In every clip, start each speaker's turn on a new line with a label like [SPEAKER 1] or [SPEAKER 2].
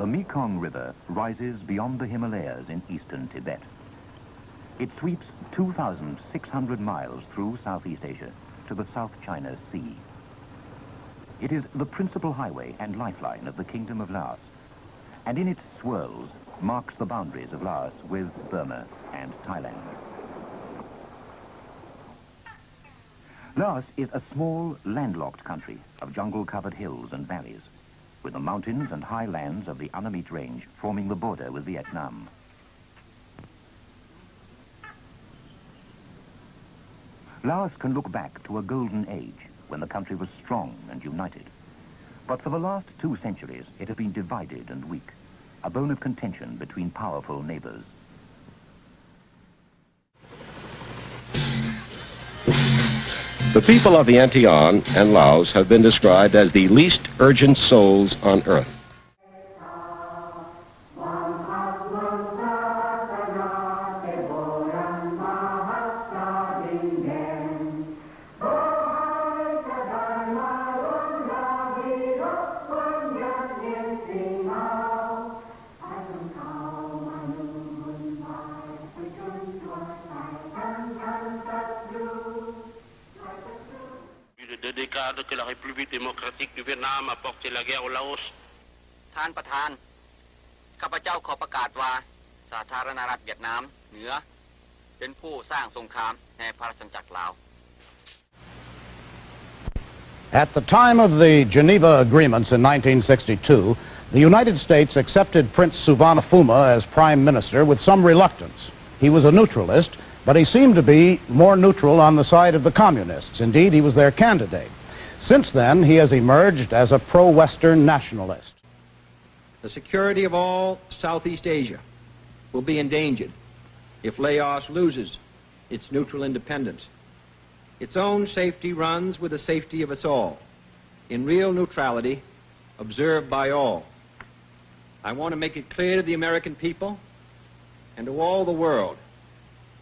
[SPEAKER 1] The Mekong River rises beyond the Himalayas in eastern Tibet. It sweeps 2,600 miles through Southeast Asia to the South China Sea. It is the principal highway and lifeline of the Kingdom of Laos, and in its swirls marks the boundaries of Laos with Burma and Thailand. Laos is a small, landlocked country of jungle-covered hills and valleys, with the mountains and high lands of the Annamite Range forming the border with Vietnam. Laos can look back to a golden age when the country was strong and united. But for the last 2 centuries, it has been divided and weak, a bone of contention between powerful neighbors.
[SPEAKER 2] The people of Vientiane and Laos have been described as the least urgent souls on earth.
[SPEAKER 3] Que la République démocratique du Vietnam a porté la guerre au Laos.
[SPEAKER 4] ท่านประธานข้าพเจ้าขอประกาศว่าสาธารณรัฐเวียดนามเหนือเป็นผู้สร้างสงครามในพระราชจักรลาว
[SPEAKER 5] At the time of the Geneva Agreements in 1962, the United States accepted Prince Suvarnabhuma as Prime Minister with some reluctance. He was a neutralist, but he seemed to be more neutral on the side of the communists. Indeed, he was their candidate. Since then, he has emerged as a pro-Western nationalist.
[SPEAKER 6] The security of all Southeast Asia will be endangered if Laos loses its neutral independence. Its own safety runs with the safety of us all, in real neutrality observed by all. I want to make it clear to the American people and to all the world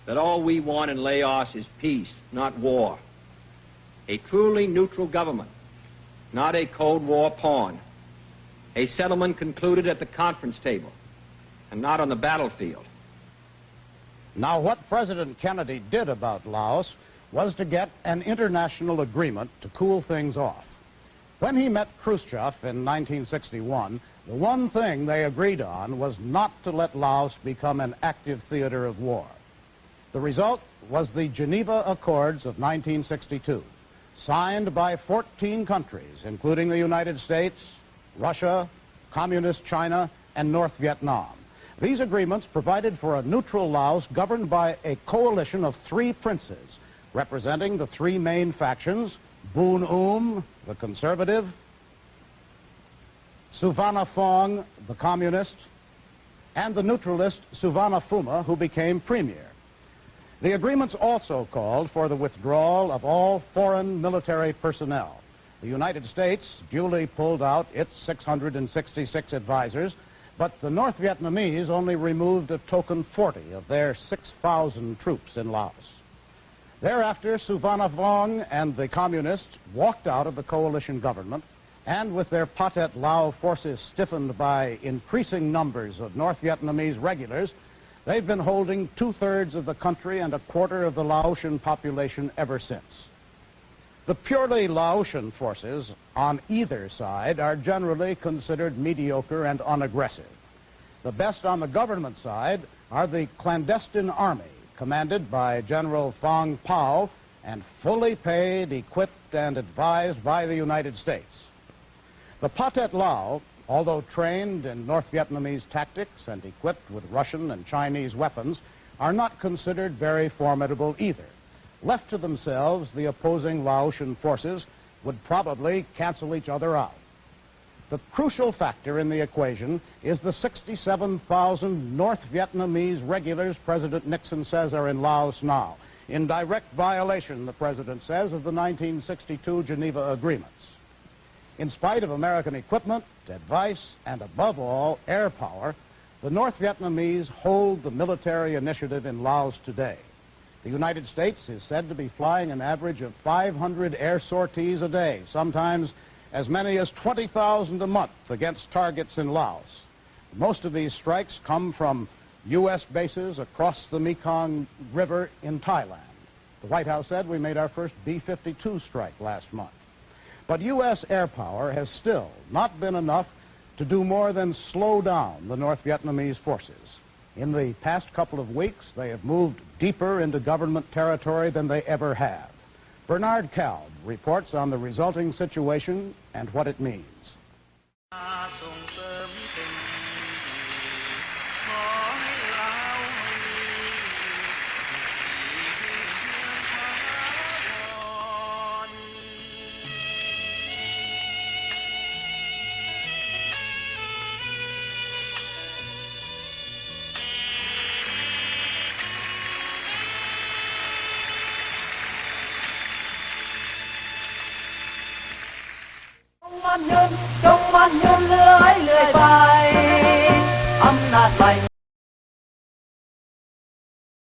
[SPEAKER 6] that all we want in Laos is peace, not war. A truly neutral government, not a Cold War pawn. A settlement concluded at the conference table and not on the battlefield.
[SPEAKER 5] Now, what President Kennedy did about Laos was to get an international agreement to cool things off. When he met Khrushchev in 1961, the one thing they agreed on was not to let Laos become an active theater of war. The result was the Geneva Accords of 1962. Signed by 14 countries, including the United States, Russia, Communist China, and North Vietnam. These agreements provided for a neutral Laos governed by a coalition of 3 princes, representing the 3 main factions, Boon the conservative, Suvarnabhuma, the communist, and the neutralist Suvarnabhuma, who became premier. The agreements also called for the withdrawal of all foreign military personnel. The United States duly pulled out its 666 advisors, but the North Vietnamese only removed a token 40 of their 6,000 troops in Laos. Thereafter, Suvarnabhuma and the communists walked out of the coalition government, and with their Pathet Lao forces stiffened by increasing numbers of North Vietnamese regulars, they've been holding 2/3 of the country and 1/4 of the Laotian population ever since. The purely Laotian forces on either side are generally considered mediocre and unaggressive. The best on the government side are the clandestine army, commanded by General Phang Pao and fully paid, equipped, and advised by the United States. The Pathet Lao, although trained in North Vietnamese tactics and equipped with Russian and Chinese weapons, are not considered very formidable either. Left to themselves, the opposing Laotian forces would probably cancel each other out. The crucial factor in the equation is the 67,000 North Vietnamese regulars President Nixon says are in Laos now, in direct violation, the President says, of the 1962 Geneva Agreements. In spite of American equipment, advice, and above all, air power, the North Vietnamese hold the military initiative in Laos today. The United States is said to be flying an average of 500 air sorties a day, sometimes as many as 20,000 a month against targets in Laos. Most of these strikes come from U.S. bases across the Mekong River in Thailand. The White House said we made our first B-52 strike last month. But U.S. air power has still not been enough to do more than slow down the North Vietnamese forces. In the past couple of weeks, they have moved deeper into government territory than they ever have. Bernard Kalb reports on the resulting situation and what it means.
[SPEAKER 7] Trong man nhân lưới lưới bay, âm nạt lành